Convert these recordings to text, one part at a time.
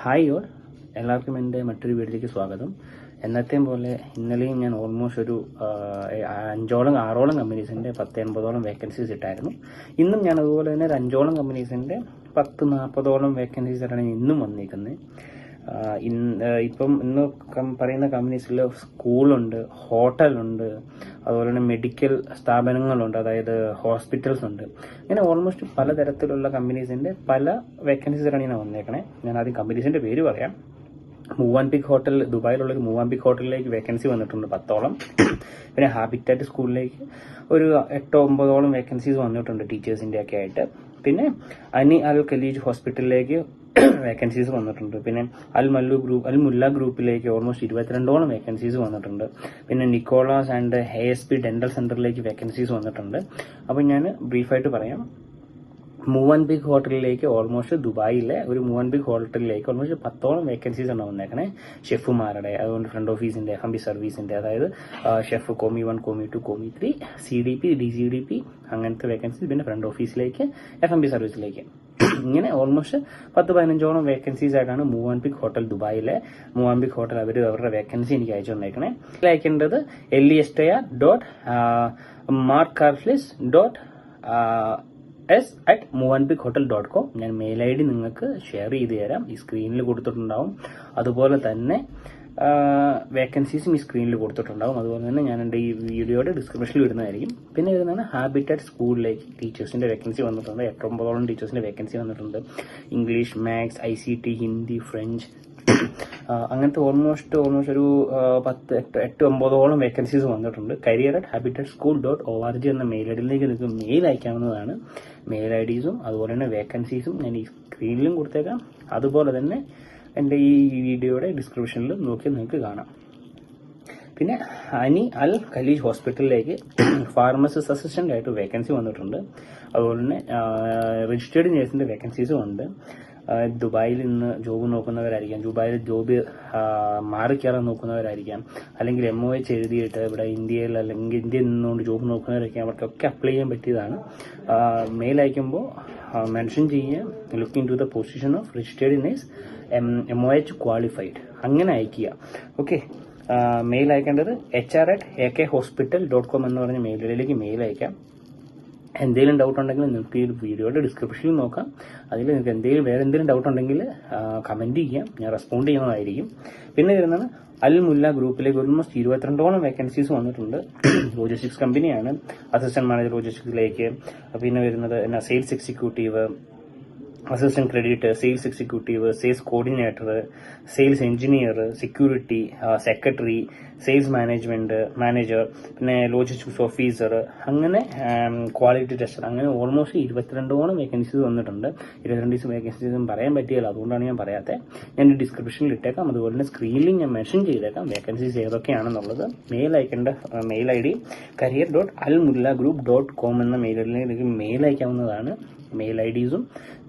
Hi all, എല്ലാവർക്കും എൻ്റെ മറ്റൊരു വീഡിയോയിലേക്ക് സ്വാഗതം. എന്നത്തെയും പോലെ ഇന്നലെയും ഞാൻ ഓൾമോസ്റ്റ് ഒരു 5-6 കമ്പനീസിൻ്റെ 10-80 വേക്കൻസീസ് ഇട്ടായിരുന്നു. ഇന്നും ഞാൻ അതുപോലെ തന്നെ ഒരു 5 കമ്പനീസിൻ്റെ 10-40 വേക്കൻസീസാണ് ഇന്നും വന്നിരിക്കുന്നത്. ഇന്ന് പറയുന്ന കമ്പനീസിൽ സ്കൂളുണ്ട്, ഹോട്ടലുണ്ട്, അതുപോലെ തന്നെ മെഡിക്കൽ സ്ഥാപനങ്ങളുണ്ട്, അതായത് ഹോസ്പിറ്റൽസ് ഉണ്ട്. ഇങ്ങനെ ഓൾമോസ്റ്റ് പലതരത്തിലുള്ള കമ്പനീസിൻ്റെ പല വേക്കൻസീസാണ് ഞാൻ വന്നേക്കണേ. ഞാൻ ആദ്യം കമ്പനീസിൻ്റെ പേര് പറയാം. മൂവാൻപിക് ഹോട്ടൽ, ദുബായിലുള്ളൊരു മൂവാൻപിക് ഹോട്ടലിലേക്ക് വേക്കൻസി വന്നിട്ടുണ്ട് 10. പിന്നെ ഹാബിറ്റാറ്റ് സ്കൂളിലേക്ക് ഒരു 8-9 വേക്കൻസീസ് വന്നിട്ടുണ്ട് ടീച്ചേഴ്സിൻ്റെ ഒക്കെ ആയിട്ട്. പിന്നെ അൽ ഖലീജ് ഹോസ്പിറ്റലിലേക്ക് വേക്കൻസീസ് വന്നിട്ടുണ്ട്. പിന്നെ അൽ മുല്ല ഗ്രൂപ്പിലേക്ക് ഓൾമോസ്റ്റ് 22 വേക്കൻസീസ് വന്നിട്ടുണ്ട്. പിന്നെ നിക്കോളാസ് ആൻഡ് ASP ഡെന്റൽ സെന്ററിലേക്ക് വേക്കൻസീസ് വന്നിട്ടുണ്ട്. അപ്പം ഞാൻ ബ്രീഫായിട്ട് പറയാം. മൂവാൻപിക് ഹോട്ടലിലേക്ക് ഓൾമോസ്റ്റ് ദുബായിലെ ഒരു മൂവാൻപിക് ഹോട്ടലിലേക്ക് ഓൾമോസ്റ്റ് 10 വേക്കൻസീസ് ആണ് വന്നേക്കണേ. ഷെഫുമാരുടെ, അതുകൊണ്ട് ഫ്രണ്ട് ഓഫീസിന്റെ, F&B സർവീസിന്റെ, അതായത് ഷെഫ് കോമി 1, കോമി 2, കോമി 3, CDP, DCDP അങ്ങനത്തെ വേക്കൻസീസ്. പിന്നെ ഫ്രണ്ട് ഓഫീസിലേക്ക്, F&B സർവീസിലേക്ക്, ഇങ്ങനെ ഓൾമോസ്റ്റ് 10-15 വേക്കൻസീസ് ആയിട്ടാണ് മൂവാൻപിക് ഹോട്ടൽ, ദുബായിലെ മൂവാൻപിക് ഹോട്ടൽ അവരുടെ വേക്കൻസി എനിക്ക് അയച്ചു തന്നേക്കണേ. അയക്കേണ്ടത് liesta.markcarflis.s@movanpikhotel.com. ഞാൻ മെയിൽ ID നിങ്ങൾക്ക് ഷെയർ ചെയ്ത് തരാം. ഈ സ്ക്രീനിൽ കൊടുത്തിട്ടുണ്ടാവും. അതുപോലെ തന്നെ വേക്കൻസീസും ഈ സ്ക്രീനിൽ കൊടുത്തിട്ടുണ്ടാവും. അതുപോലെ തന്നെ ഞാൻ എൻ്റെ ഈ വീഡിയോയുടെ ഡിസ്ക്രിപ്ഷനിൽ ഇടുന്നതായിരിക്കും. പിന്നെ ഇടുന്നതാണ് ഹാബിറ്റാറ്റ് സ്കൂളിലേക്ക് ടീച്ചേഴ്സിൻ്റെ വേക്കൻസി വന്നിട്ടുണ്ട്. 8-9 ടീച്ചേഴ്സിൻ്റെ വേക്കൻസി വന്നിട്ടുണ്ട്. English, maths, ICT, Hindi, French, അങ്ങനത്തെ ഓൾമോസ്റ്റ് ഒരു 8-9 വേക്കൻസീസ് വന്നിട്ടുണ്ട്. career@habitatschool.org എന്ന മെയിൽ ഐഡിയിലേക്ക് നിങ്ങൾക്ക് മെയിൽ അയക്കാവുന്നതാണ്. മെയിൽ IDസും അതുപോലെ തന്നെ വേക്കൻസീസും ഞാൻ ഈ സ്ക്രീനിലും കൊടുത്തേക്കാം. അതുപോലെ തന്നെ എൻ്റെ ഈ വീഡിയോയുടെ ഡിസ്ക്രിപ്ഷനിൽ നോക്കി നിങ്ങൾക്ക് കാണാം. പിന്നെ അൽ ഖലീജ് ഹോസ്പിറ്റലിലേക്ക് ഫാർമസിസ്റ്റ് അസിസ്റ്റന്റ് ആയിട്ട് വേക്കൻസി വന്നിട്ടുണ്ട്. അതുപോലെ തന്നെ രജിസ്റ്റേർഡ് നേഴ്സിന്റെ വേക്കൻസീസും ഉണ്ട്. ദുബായിൽ നിന്ന് ജോബ് നോക്കുന്നവരായിരിക്കാം, ദുബായിൽ ജോബ് മാറിക്കയറാൻ നോക്കുന്നവരായിരിക്കാം, അല്ലെങ്കിൽ MOH എഴുതിയിട്ട് ഇവിടെ ഇന്ത്യയിൽ അല്ലെങ്കിൽ ഇന്ത്യയിൽ നിന്നുകൊണ്ട് ജോബ് നോക്കുന്നവരായിരിക്കാം. അവർക്കൊക്കെ അപ്ലൈ ചെയ്യാൻ പറ്റിയതാണ്. മെയിൽ അയക്കുമ്പോൾ മെൻഷൻ ചെയ്യുക looking to the position of registered nurse MOH qualified, അങ്ങനെ അയക്കുക. ഓക്കെ, മെയിൽ അയക്കേണ്ടത് hr@akhospital.com എന്ന് പറഞ്ഞ മെയിൽ ഐഡിയിലേക്ക് മെയിൽ അയക്കാം. എന്തെങ്കിലും ഡൗട്ട് ഉണ്ടെങ്കിൽ നിങ്ങൾക്ക് ഈ വീഡിയോയുടെ ഡിസ്ക്രിപ്ഷനിൽ നോക്കാം. അതിൽ നിങ്ങൾക്ക് വേറെ എന്തെങ്കിലും ഡൗട്ട് ഉണ്ടെങ്കിൽ കമന്റ് ചെയ്യാം, ഞാൻ റെസ്പോണ്ട് ചെയ്യുന്നതായിരിക്കും. പിന്നെ വരുന്നത് അൽ മുല്ല ഗ്രൂപ്പിലേക്ക് ഓൾമോസ്റ്റ് 22 വേക്കൻസീസ് വന്നിട്ടുണ്ട്. ലോജിസ്റ്റിക്സ് കമ്പനിയാണ്. അസിസ്റ്റന്റ് മാനേജർ ലോജിസ്റ്റിക്സിലേക്ക്. പിന്നെ വരുന്നത് sales executive, assistant credit, sales executive, sales coordinator, sales engineer, security, secretary, sales manager, പിന്നെ ലോജിസ്റ്റിക്സ് ഓഫീസർ, അങ്ങനെ ക്വാളിറ്റി ടെസ്റ്റർ, അങ്ങനെ ഓൾമോസ്റ്റ് 22 വേക്കൻസീസ് വന്നിട്ടുണ്ട്. 22 വേക്കൻസീസും പറയാൻ പറ്റിയല്ല, അതുകൊണ്ടാണ് ഞാൻ പറയാത്തത്. ഞാൻ ഡിസ്ക്രിപ്ഷനിൽ ഇട്ടേക്കാം. അതുപോലെ തന്നെ സ്ക്രീനിൽ ഞാൻ മെൻഷൻ ചെയ്തേക്കാം വേക്കൻസീസ് ഏതൊക്കെയാണെന്നുള്ളത്. മെയിൽ അയക്കേണ്ട മെയിൽ ID career.almullagroup.com എന്ന മെയിൽ ഐഡിയിലേക്ക് മെയിൽ അയക്കാവുന്നതാണ്. മെയിൽ IDസും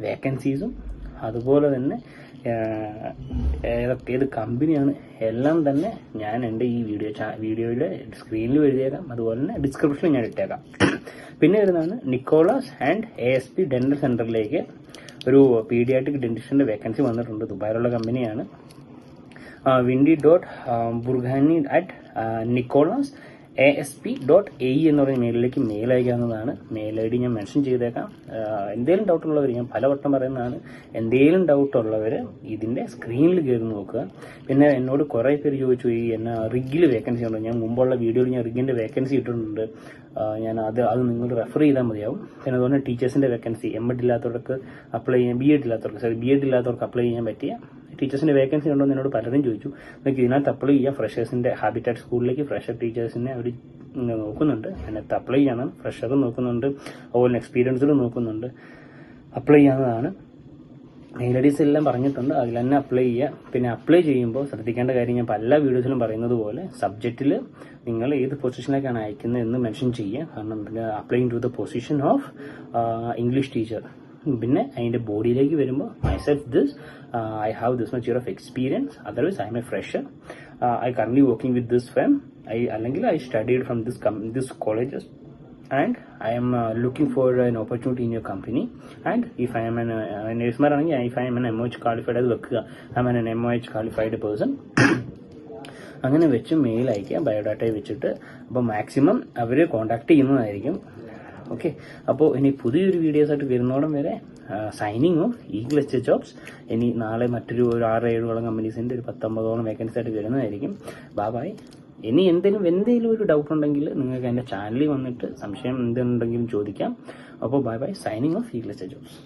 വേക്കൻസീസും അതുപോലെ തന്നെ ഏത് കമ്പനിയാണ് എല്ലാം തന്നെ ഞാൻ എൻ്റെ ഈ വീഡിയോയുടെ സ്ക്രീനിൽ എഴുതിയേക്കാം. അതുപോലെ തന്നെ ഡിസ്ക്രിപ്ഷനിൽ ഞാൻ ഇട്ടേക്കാം. പിന്നെ വരുന്നതാണ് നിക്കോളാസ് ആൻഡ് ASP ഡെന്റൽ സെന്ററിലേക്ക് ഒരു പീഡിയാട്രിക് ഡെന്റിസ്റ്റിന്റെ വേക്കൻസി വന്നിട്ടുണ്ട്. ദുബായിലുള്ള കമ്പനിയാണ്. windy.burghani@nicolas ASP.AE എന്ന് പറയുന്ന മെയിലിലേക്ക് മെയിൽ അയക്കാവുന്നതാണ്. മെയിൽ ID ഞാൻ മെൻഷൻ ചെയ്തേക്കാം. എന്തെങ്കിലും ഡൗട്ട് ഉള്ളവർ, ഞാൻ പലവട്ടം പറയുന്നതാണ്, എന്തെങ്കിലും ഡൗട്ട് ഉള്ളവർ ഇതിന്റെ സ്ക്രീനിൽ കയറി നോക്കുക. പിന്നെ എന്നോട് കുറെ പേര് ചോദിച്ചു ഈ റിഗിൽ വേക്കൻസി ഉണ്ടോ. ഞാൻ മുമ്പുള്ള വീഡിയോയിൽ ഞാൻ റിഗിന്റെ വേക്കൻസി ഇട്ടിട്ടുണ്ട്. ഞാൻ അത് നിങ്ങൾ റെഫർ ചെയ്താൽ മതിയാവും. പിന്നെ അതുപോലെ ടീച്ചേഴ്സിന്റെ വേക്കൻസി MEd ഇല്ലാത്തവർക്ക് അപ്ലൈ ചെയ്യാൻ, BEd ഇല്ലാത്തവർക്ക് അപ്ലൈ ചെയ്യാൻ പറ്റിയ ടീച്ചേഴ്സിന്റെ വേക്കൻസി ഉണ്ടോ എന്ന് എന്നോട് പലരും ചോദിച്ചു. നിങ്ങൾക്ക് ഇതിനകത്ത് അപ്ലൈ ചെയ്യാം. ഫ്രഷേഴ്സിന്റെ ഹാബിറ്റാറ്റ് സ്കൂളിലേക്ക് ഫ്രഷർ ടീച്ചേഴ്സിനെ അവർ നോക്കുന്നുണ്ട്. അതിനകത്ത് അപ്ലൈ ചെയ്യണം. ഫ്രഷറും നോക്കുന്നുണ്ട്, അതുപോലെ എക്സ്പീരിയൻസിലും നോക്കുന്നുണ്ട്. അപ്ലൈ ചെയ്യാവുന്നതാണ്. മെയിൽ IDs എല്ലാം പറഞ്ഞിട്ടുണ്ട്, അതിൽ തന്നെ അപ്ലൈ ചെയ്യുക. പിന്നെ അപ്ലൈ ചെയ്യുമ്പോൾ ശ്രദ്ധിക്കേണ്ട കാര്യം ഞാൻ പല വീഡിയോസിലും പറയുന്നത് പോലെ സബ്ജക്റ്റിൽ നിങ്ങൾ ഏത് പൊസിഷനിലേക്കാണ് അയക്കുന്നത് എന്ന് മെൻഷൻ ചെയ്യുക. കാരണം applying to the position of English teacher. പിന്നെ അതിന്റെ ബോഡിയിലേക്ക് വരുമ്പോൾ myself this I have this much year of experience, otherwise I am a fresher, I currently working with this firm, I studied from this colleges and I am looking for an opportunity in your company, and if I am an if I am an MOH qualified as വെക്കുക, I am an MOH qualified person അങ്ങനെ വെച്ച് mail അയക്കുക biodata വെച്ചിട്ട്. അപ്പോൾ maximum അവർ contact ചെയ്യുന്നതായിരിക്കും. Okay, അപ്പോൾ ഇനി പുതിയൊരു വീഡിയോസായിട്ട് വരുന്നോളം വരെ signing off eagle H jobs. ഇനി നാളെ മറ്റൊരു 6-7 കമ്പനീസിൻ്റെ ഒരു 19 വേക്കൻസി ആയിട്ട് വരുന്നതായിരിക്കും. ബായ്. ഇനി എന്തെങ്കിലും ഒരു ഡൗട്ട് ഉണ്ടെങ്കിൽ നിങ്ങൾക്ക് എൻ്റെ ചാനലിൽ വന്നിട്ട് സംശയം എന്തുണ്ടെങ്കിലും ചോദിക്കാം. അപ്പോൾ bye signing off eagle H jobs.